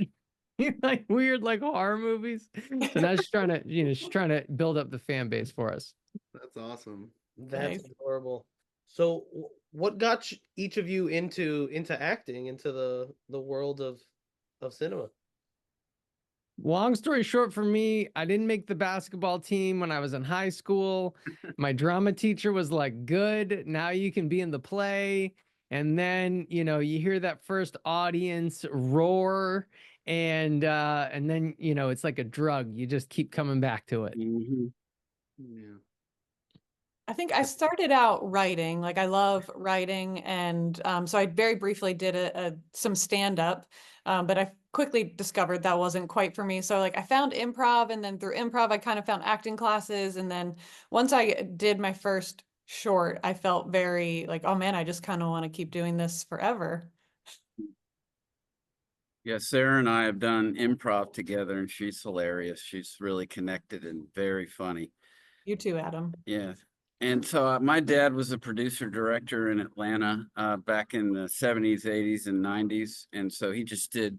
like horror movies? So now she's trying to build up the fan base for us. That's awesome. That's adorable. So what got each of you into acting, into the world of cinema? Long story short, for me, I didn't make the basketball team when I was in high school. My drama teacher was like, good, now you can be in the play. And then, you hear that first audience roar and then it's like a drug. You just keep coming back to it. Mm-hmm. Yeah. I think I started out writing, like I love writing. And so I very briefly did some stand-up, but I quickly discovered that wasn't quite for me. So like I found improv, and then through improv, I kind of found acting classes. And then once I did my first short, I felt very like, oh man, I just kind of want to keep doing this forever. Yeah, Sarah and I have done improv together, and she's hilarious. She's really connected and very funny. You too, Adam. Yeah. And so my dad was a producer director in Atlanta back in the 70s, 80s, and 90s. And so he just did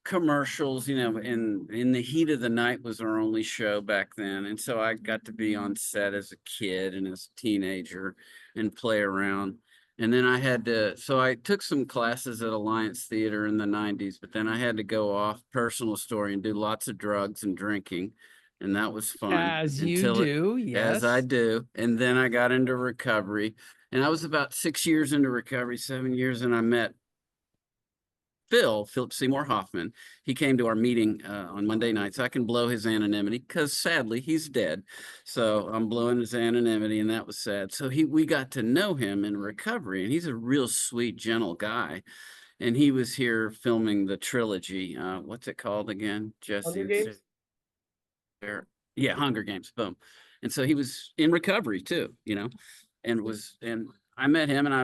commercials, in the heat of the night was our only show back then. And so I got to be on set as a kid and as a teenager and play around. And then I took some classes at Alliance Theater in the 90s, but then I had to go off personal story and do lots of drugs and drinking. And that was fun. As you do, yes. As I do. And then I got into recovery. And I was about 6 years into recovery, 7 years, and I met Philip Seymour Hoffman. He came to our meeting on Monday nights. I can blow his anonymity because sadly he's dead. So I'm blowing his anonymity, and that was sad. So we got to know him in recovery, and he's a real sweet, gentle guy. And he was here filming the trilogy. What's it called again, Jesse? Hunger Games? Yeah, Hunger Games. Boom. And so he was in recovery too, and I met him, and I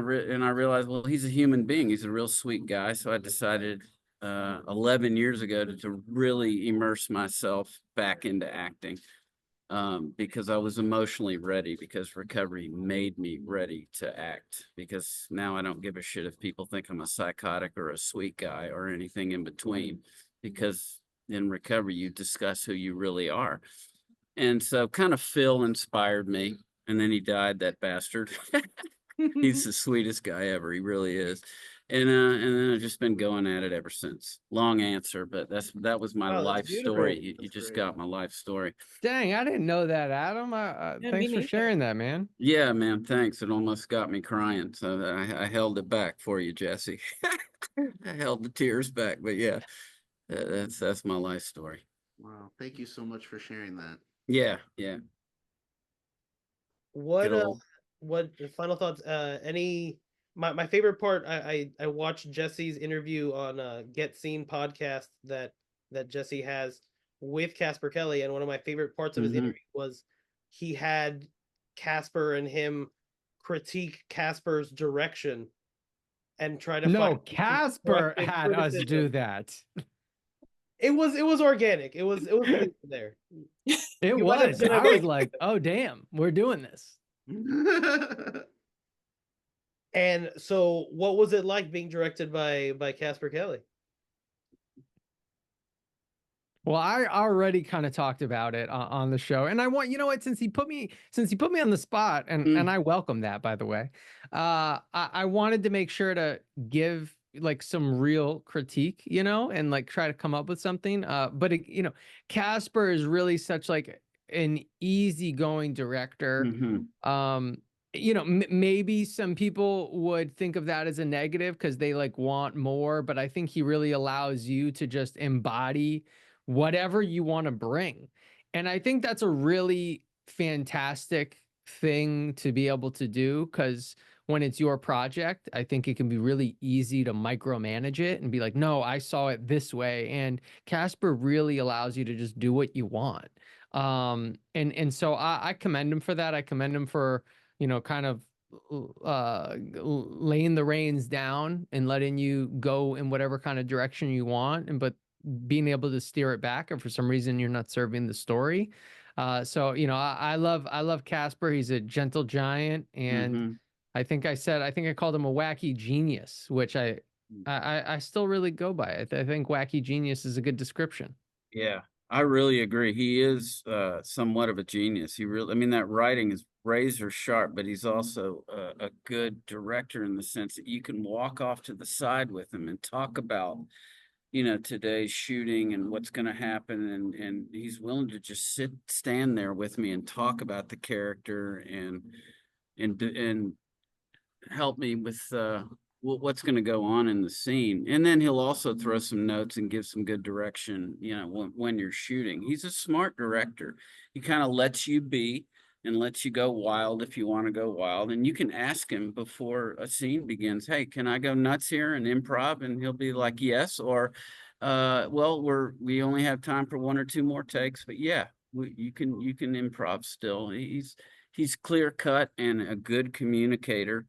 realized, well, he's a human being. He's a real sweet guy. So I decided 11 years ago to really immerse myself back into acting because I was emotionally ready, because recovery made me ready to act, because now I don't give a shit if people think I'm a psychotic or a sweet guy or anything in between, because in recovery, you discuss who you really are. And so kind of Phil inspired me, and then he died, that bastard. He's the sweetest guy ever. He really is. And then I've just been going at it ever since. Long answer, but that was my life story. You just got my life story. Dang, I didn't know that, Adam. Thanks for sharing that, man. Yeah, man. Thanks. It almost got me crying. So I held it back for you, Jesse. I held the tears back, but yeah, that's my life story. Wow. Thank you so much for sharing that. Yeah. What final thoughts? My favorite part, I watched Jesse's interview on Get Seen podcast that Jesse has with Casper Kelly, and one of my favorite parts of his interview was he had Casper and him critique Casper's direction and try to find Casper had us do that. It was organic. It was there. It was. I was like, oh damn, we're doing this. And so what was it like being directed by Casper Kelly? Well, I already kind of talked about it on the show, and I want, since he put me on the spot, and I welcome that, by the way. I wanted to make sure to give like some real critique, and like try to come up with something. But Casper is really such like an easygoing director. Maybe some people would think of that as a negative because they like want more, but I think he really allows you to just embody whatever you want to bring. And I think that's a really fantastic thing to be able to do, because when it's your project, I think it can be really easy to micromanage it and be like, no, I saw it this way. And Casper really allows you to just do what you want. And so I commend him for that. I commend him for, kind of laying the reins down and letting you go in whatever kind of direction you want, but being able to steer it back if for some reason you're not serving the story. So I love Casper. He's a gentle giant, and I think I called him a wacky genius, which I still really go by. I think wacky genius is a good description. Yeah, I really agree. He is somewhat of a genius. That writing is razor sharp, but he's also a good director in the sense that you can walk off to the side with him and talk about, today's shooting and what's going to happen. And he's willing to just stand there with me and talk about the character and help me with what's going to go on in the scene. And then he'll also throw some notes and give some good direction, you know, when you're shooting. He's a smart director. He kind of lets you be and lets you go wild if you want to go wild. And you can ask him before a scene begins, hey, can I go nuts here and improv? And he'll be like, yes. Or, well, we only have time for 1 or 2 more takes, but yeah, you can improv still. He's clear cut and a good communicator,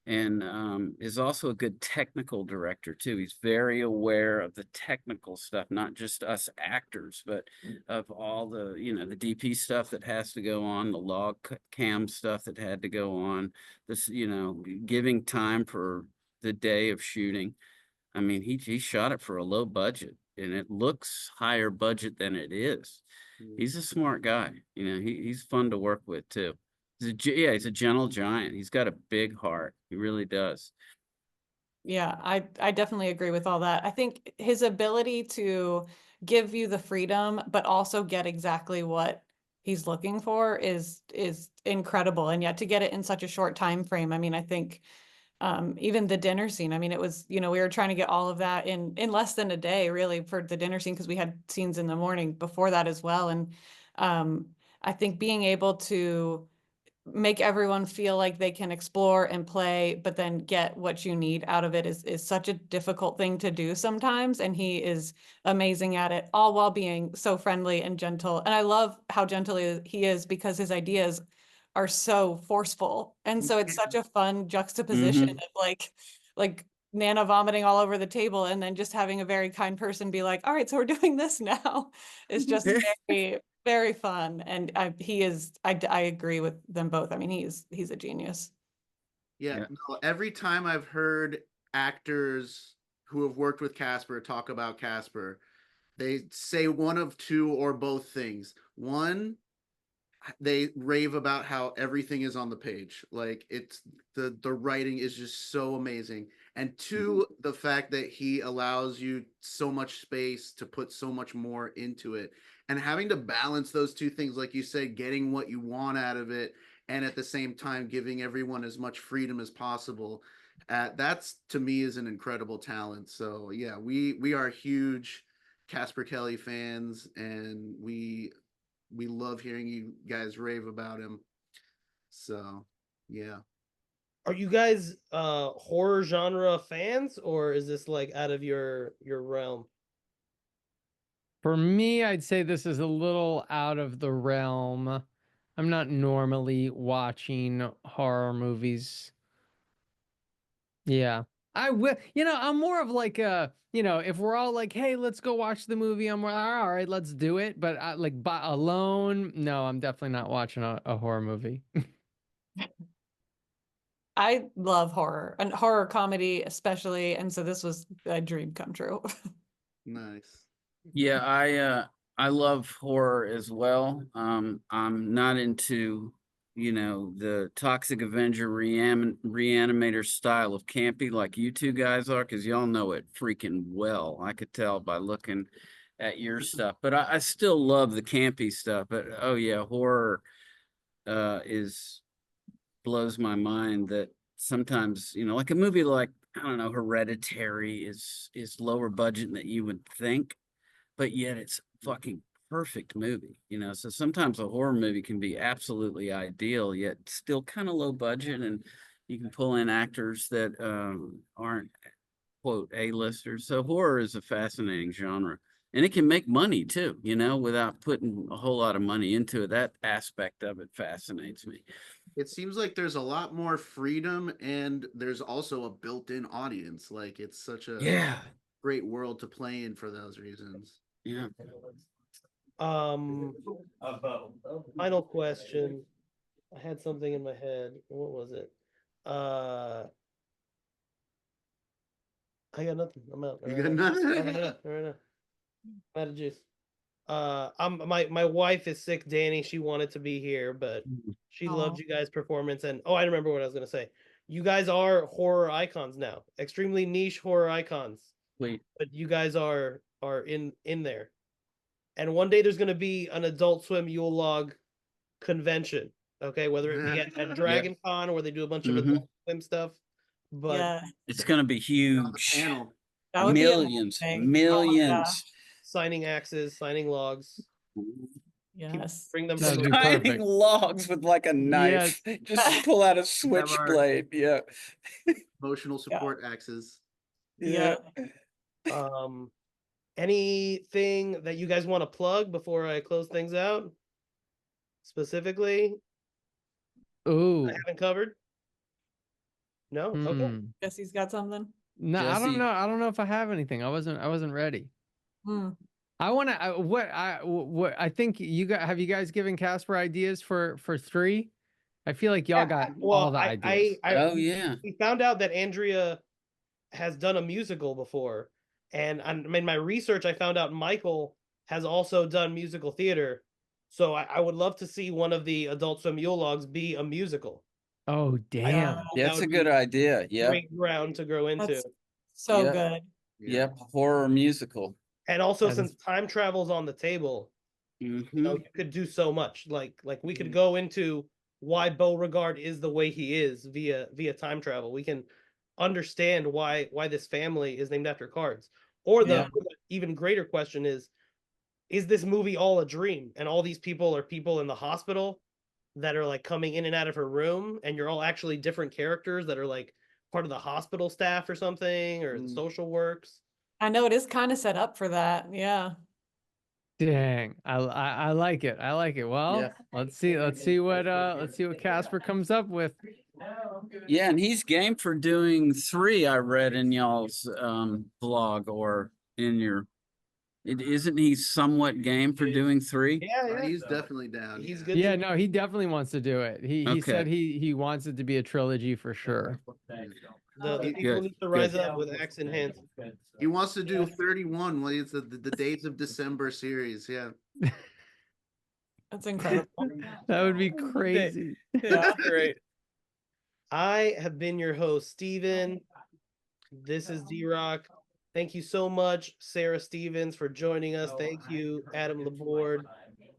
and is also a good technical director too. He's very aware of the technical stuff, not just us actors, but of all the, you know, the DP stuff that has to go on, the log cam stuff that had to go on, this, you know, giving time for the day of shooting. I mean, he shot it for a low budget, and it looks higher budget than it is. He's a smart guy. You know, he's fun to work with too. He's a gentle giant. He's got a big heart. He really does. Yeah, I definitely agree with all that. I think his ability to give you the freedom, but also get exactly what he's looking for is incredible. And yet to get it in such a short time frame. I mean, I think even the dinner scene, I mean, it was, you know, we were trying to get all of that in less than a day, really, for the dinner scene, because we had scenes in the morning before that as well. And I think being able to make everyone feel like they can explore and play, but then get what you need out of it is such a difficult thing to do sometimes. And he is amazing at it, all while being so friendly and gentle. And I love how gentle he is, because his ideas are so forceful. And so it's such a fun juxtaposition of like Nana vomiting all over the table and then just having a very kind person be like, all right, so we're doing this now. It's just very, very fun. And I agree with them both. I mean, he's a genius. Yeah. No, every time I've heard actors who have worked with Casper talk about Casper, they say one of two or both things. One, they rave about how everything is on the page. Like, it's the writing is just so amazing. And two, the fact that he allows you so much space to put so much more into it, and having to balance those two things, like you said, getting what you want out of it, and at the same time giving everyone as much freedom as possible. That's, to me, is an incredible talent. So yeah, we are huge Casper Kelly fans, and we love hearing you guys rave about him. So yeah. Are you guys horror genre fans, or is this like out of your realm? For me, I'd say this is a little out of the realm. I'm not normally watching horror movies. Yeah. I will, you know, I'm more of like you know, if we're all like, hey, let's go watch the movie, I'm like, all right, let's do it. But like alone, no, I'm definitely not watching a horror movie. I love horror and horror comedy especially. And so this was a dream come true. Nice. Yeah, I love horror as well. I'm not into, you know, the Toxic Avenger reanimator style of campy like you two guys are, because y'all know it freaking well. I could tell by looking at your stuff, but I still love the campy stuff. But oh yeah, horror blows my mind that sometimes, you know, like a movie like, I don't know, Hereditary is lower budget than you would think, but yet it's fucking perfect movie, you know. So sometimes a horror movie can be absolutely ideal, yet still kind of low budget, and you can pull in actors that aren't, quote, A-listers. So horror is a fascinating genre, and it can make money too, you know, without putting a whole lot of money into it. That aspect of it fascinates me. It seems like there's a lot more freedom, and there's also a built-in audience. Like, it's such a great world to play in for those reasons. Yeah. Final question. I had something in my head. What was it? I got nothing. I'm out. You got nothing? I'm out of juice. My wife is sick, Danny. She wanted to be here, but she loved you guys' performance. And I remember what I was gonna say. You guys are horror icons now. Extremely niche horror icons. Wait. But you guys are in there. And one day there's gonna be an Adult Swim Yule Log convention. Okay, whether it be at Dragon Con, where they do a bunch of Adult Swim stuff. but Yeah, It's gonna be huge. Panel. that would Millions, be amazing. millions. signing axes, signing logs. Yes. Bring them That'd from be the Signing perfect. logs with like a knife. Just pull out a switchblade. Yeah. Emotional support axes. Yeah. Anything that you guys want to plug before I close things out? Specifically, Ooh. I haven't covered. No. Okay. Jesse's got something. No, I Jesse. don't know. I don't know if I have anything. I wasn't ready. I want to. What I think you got. Have you guys given Casper ideas for 3? I feel like y'all got all the ideas. Oh yeah. We found out that Andrea has done a musical before, and in my research, I found out Michael has also done musical theater. So I would love to see one of the Adult Swim Yule Logs be a musical. Oh damn! That's would a good be idea. Yeah. Great ground to grow into. That's so Yeah. good. Yep. Horror musical. And also, That since is- time travel's on the table, you Mhm. could do so much. Like we could go into why Beauregard is the way he is via time travel. We can understand why this family is named after cards. Or the even greater question is this movie all a dream? And all these people are people in the hospital that are like coming in and out of her room, and you're all actually different characters that are like part of the hospital staff or something, or the social works. I know it is kind of set up for that. Yeah. Dang, I like it. I like it. Well, Yeah. let's see what Casper comes up with. Yeah, and he's game for doing 3. I read in y'all's blog or in your. Isn't he somewhat game for doing 3? Yeah, He's definitely down. He's good. Yeah, no, he definitely wants to do it. He Okay. said he wants it to be a trilogy for sure. The people Good, need to rise good. up with axe in hand. He wants to do 31. Well, it's the Days of December series. Yeah. That's incredible. That would be crazy. That's great. I have been your host, Steven. This is D-Rock. Thank you so much, Sarah Stevens, for joining us. Thank you, Adam Laborde.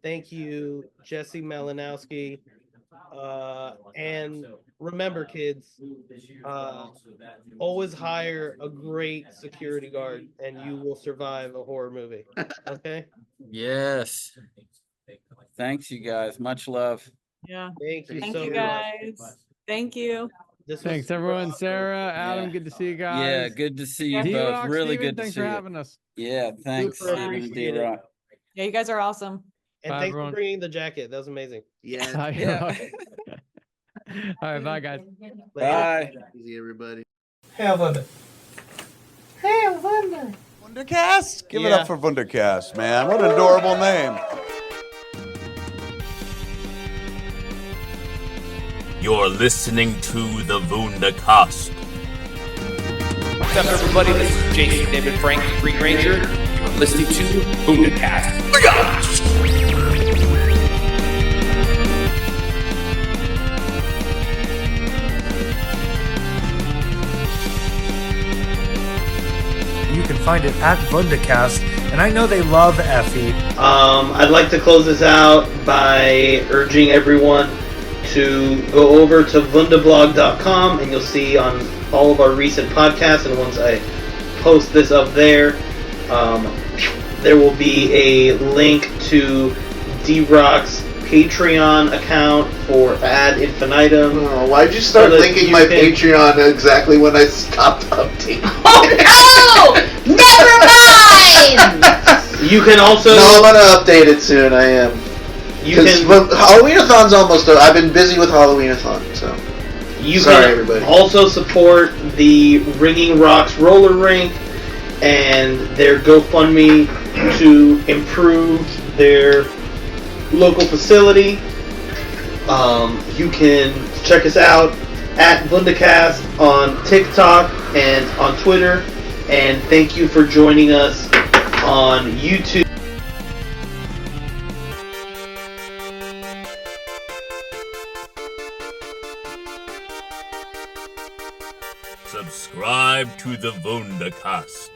Thank you, Jesse Malinowski. And remember, kids, always hire a great security guard, and you will survive a horror movie. Okay? Yes. Thanks, you guys. Much love. Yeah. Thank you Thank so you much. guys. Thank you. This was Thanks super everyone. awesome. Sarah, Adam, Yeah. good to see you guys. Yeah, good to see you D-Rock, both. Really Steven, good to thanks see for you. having us. Yeah, thanks, Super Steven and appreciate it. D-Rock. Yeah, you guys are awesome. And Bye, thanks everyone. for bringing the jacket. That was amazing. Yeah. Bye. Yeah. All right, bye guys. Bye. Easy, everybody. Hail Thunder. Hail Thunder. Wundercast? Give it Yeah. up for Wundercast, man. What an adorable name. You're listening to the Wundercast. What's up, everybody? This is Jason David Frank, Green Ranger. You're listening to Wundercast. You can find it at Wundercast, and I know they love Effie. I'd like to close this out by urging everyone to go over to wunderblog.com, and you'll see on all of our recent podcasts, and once I post this up there, there will be a link to D-Rock's Patreon account for ad infinitum. Oh, why'd you start So that linking you my can- Patreon exactly when I stopped updating? Oh no! Never mind! You can also No, I'm gonna update it soon. I am. you Because can Halloween-a-thon's almost over. I've been busy with Halloween-a-thon, so. you Sorry, can everybody. also support the Ringing Rocks roller rink and their GoFundMe to improve their local facility. You can check us out at Wundercast on TikTok and on Twitter. And thank you for joining us on YouTube. Subscribe to the Wundercast.